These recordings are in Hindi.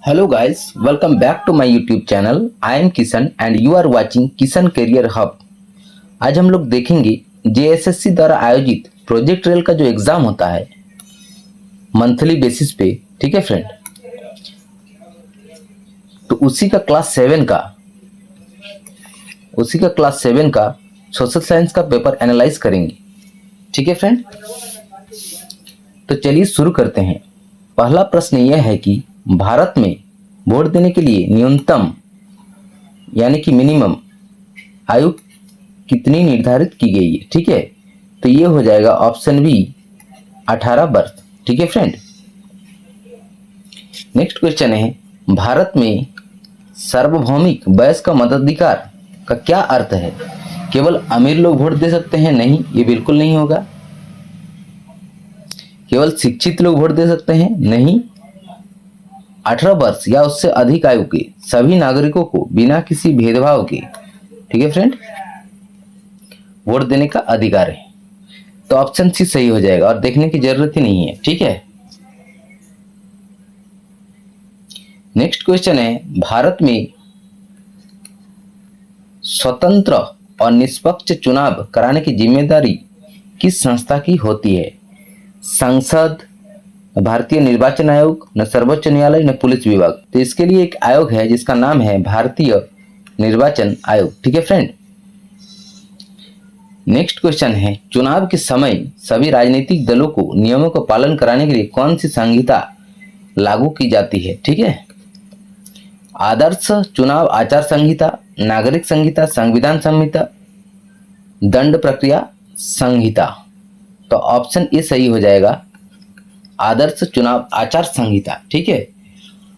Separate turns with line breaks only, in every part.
Hello guys, welcome back to my YouTube channel. I am Kisan and you are watching Kisan Career Hub. आज हम लोग देखेंगे जेएसएससी द्वारा आयोजित प्रोजेक्ट रेल का जो एग्जाम होता है मंथली बेसिस पे, ठीक है फ्रेंड। तो उसी का क्लास 7 का सोशल साइंस का पेपर एनालाइज करेंगे, ठीक है फ्रेंड। तो चलिए शुरू करते हैं। पहला प्रश्न यह है कि भारत में वोट देने के लिए न्यूनतम यानी कि मिनिमम आयु कितनी निर्धारित की गई है, ठीक है। तो ये हो जाएगा ऑप्शन बी 18 वर्ष, ठीक है फ्रेंड। नेक्स्ट क्वेश्चन है, भारत में सार्वभौमिक वयस्क मताधिकार का क्या अर्थ है? केवल अमीर लोग वोट दे सकते हैं? नहीं, ये बिल्कुल नहीं होगा। केवल शिक्षित लोग वोट दे सकते हैं? नहीं। 18 वर्ष या उससे अधिक आयु के सभी नागरिकों को बिना किसी भेदभाव के, ठीक है फ्रेंड, वोट देने का अधिकार है। तो ऑप्शन सी सही हो जाएगा और देखने की जरूरत ही नहीं है, ठीक है। नेक्स्ट क्वेश्चन है, भारत में स्वतंत्र और निष्पक्ष चुनाव कराने की जिम्मेदारी किस संस्था की होती है? संसद, भारतीय निर्वाचन आयोग, न सर्वोच्च न्यायालय, न पुलिस विभाग। तो इसके लिए एक आयोग है जिसका नाम है भारतीय निर्वाचन आयोग, ठीक है फ्रेंड। नेक्स्ट क्वेश्चन है, चुनाव के समय सभी राजनीतिक दलों को नियमों का पालन कराने के लिए कौन सी संहिता लागू की जाती है? ठीक है, आदर्श चुनाव आचार संहिता, नागरिक संहिता, संविधान संहिता, दंड प्रक्रिया संहिता। तो ऑप्शन ए सही हो जाएगा, आदर्श चुनाव आचार संहिता, ठीक है।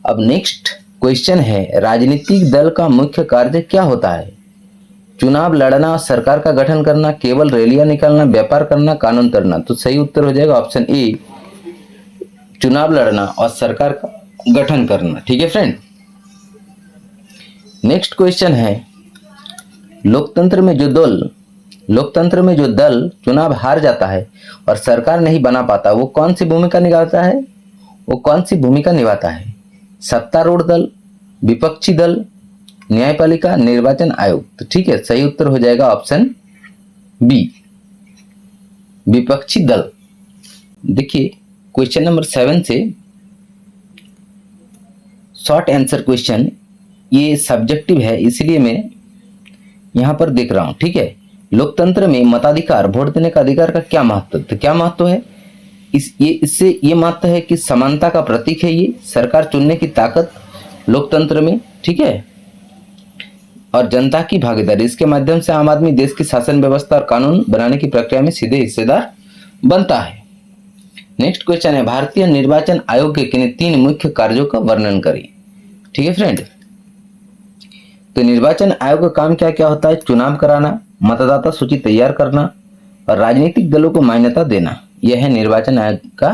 अब नेक्स्ट क्वेश्चन है, राजनीतिक दल का मुख्य कार्य क्या होता है? चुनाव लड़ना, सरकार का गठन करना, केवल रैलियां निकालना, व्यापार करना, कानून करना। तो सही उत्तर हो जाएगा ऑप्शन ए, चुनाव लड़ना और सरकार का गठन करना, ठीक है फ्रेंड। नेक्स्ट क्वेश्चन है, लोकतंत्र में जो दल चुनाव हार जाता है और सरकार नहीं बना पाता, वो कौन सी भूमिका निभाता है? सत्तारूढ़ दल, विपक्षी दल, न्यायपालिका, निर्वाचन आयोग। तो ठीक है, सही उत्तर हो जाएगा ऑप्शन बी, विपक्षी दल। देखिए क्वेश्चन नंबर 7 से शॉर्ट आंसर क्वेश्चन, ये सब्जेक्टिव है इसलिए मैं यहां पर देख रहा हूं, ठीक है। लोकतंत्र में मताधिकार, वोट देने का अधिकार का क्या महत्व? तो क्या महत्व है? इससे ये महत्व है कि समानता का प्रतीक है, ये सरकार चुनने की ताकत लोकतंत्र में, ठीक है। और जनता की भागीदारी, इसके माध्यम से आम आदमी देश की शासन व्यवस्था और कानून बनाने की प्रक्रिया में सीधे हिस्सेदार बनता है। नेक्स्ट क्वेश्चन है, भारतीय निर्वाचन आयोग के किन्हीं 3 मुख्य कार्यों का वर्णन करें, ठीक है फ्रेंड। तो निर्वाचन आयोग का काम क्या क्या होता है? चुनाव कराना, मतदाता सूची तैयार करना और राजनीतिक दलों को मान्यता देना। यह है निर्वाचन आयोग का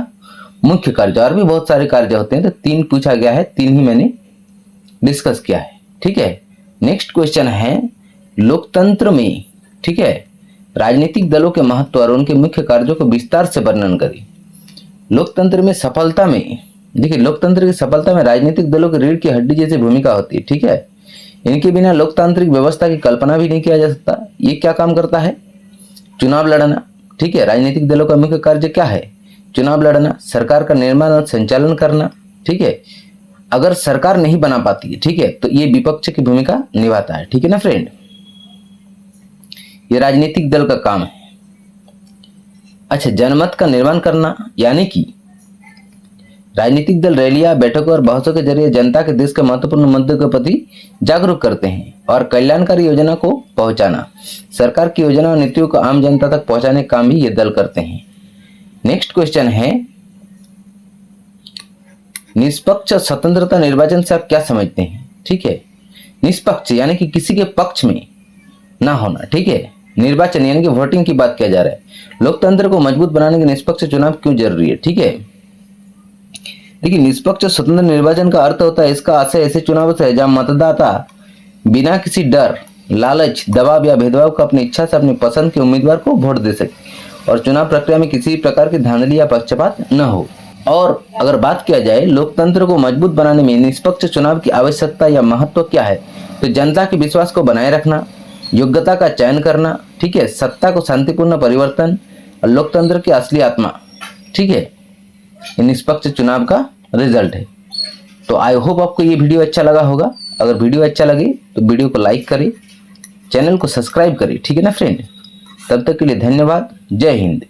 मुख्य कार्य। और भी बहुत सारे कार्य होते हैं, तो 3 पूछा गया है, 3 ही मैंने डिस्कस किया है, ठीक है। नेक्स्ट क्वेश्चन है, लोकतंत्र में, ठीक है, राजनीतिक दलों के महत्व और उनके मुख्य कार्यों को विस्तार से वर्णन करें। लोकतंत्र की सफलता में राजनीतिक दलों की रीढ़ की हड्डी जैसी भूमिका होती है, ठीक है। इनके बिना लोकतांत्रिक व्यवस्था की कल्पना भी नहीं किया जा सकता। ये क्या काम करता है? चुनाव लड़ना, ठीक है। राजनीतिक दलों का मुख्य कार्य क्या है? चुनाव लड़ना, सरकार का निर्माण और संचालन करना, ठीक है। अगर सरकार नहीं बना पाती है, ठीक है, तो ये विपक्ष की भूमिका निभाता है, ठीक है ना फ्रेंड। ये राजनीतिक दल का काम है। अच्छा, जनमत का निर्माण करना, यानी कि राजनीतिक दल रैलियां, बैठकों और बहसों के जरिए जनता के देश के महत्वपूर्ण मुद्दों के प्रति जागरूक करते हैं। और कल्याणकारी योजना को पहुंचाना, सरकार की योजना और नीतियों को आम जनता तक पहुंचाने का काम भी ये दल करते हैं। नेक्स्ट क्वेश्चन है, निष्पक्ष स्वतंत्रता निर्वाचन से आप क्या समझते हैं? ठीक है, निष्पक्ष यानी कि किसी के पक्ष में ना होना, ठीक है। निर्वाचन यानी कि वोटिंग की बात किया जा रहा है। लोकतंत्र को मजबूत बनाने के निष्पक्ष चुनाव क्यों जरूरी है? ठीक है, देखिए निष्पक्ष स्वतंत्र निर्वाचन का अर्थ होता है, इसका आशय ऐसे चुनाव से है जहां मतदाता बिना किसी डर, लालच, दबाव या भेदभाव का अपनी इच्छा से अपनी पसंद के उम्मीदवार को वोट दे सके और चुनाव प्रक्रिया में किसी प्रकार की धांधली या पक्षपात न हो। और अगर बात किया जाए लोकतंत्र को मजबूत बनाने में निष्पक्ष चुनाव की आवश्यकता या महत्व क्या है, तो जनता के विश्वास को बनाए रखना, योग्यता का चयन करना, ठीक है, सत्ता को शांतिपूर्ण परिवर्तन और लोकतंत्र की असली आत्मा, ठीक है, ये निष्पक्ष चुनाव का रिजल्ट है। तो आई होप आपको ये वीडियो अच्छा लगा होगा। अगर वीडियो अच्छा लगे तो वीडियो को लाइक करें, चैनल को सब्सक्राइब करें, ठीक है ना फ्रेंड। तब तक के लिए धन्यवाद। जय हिंद।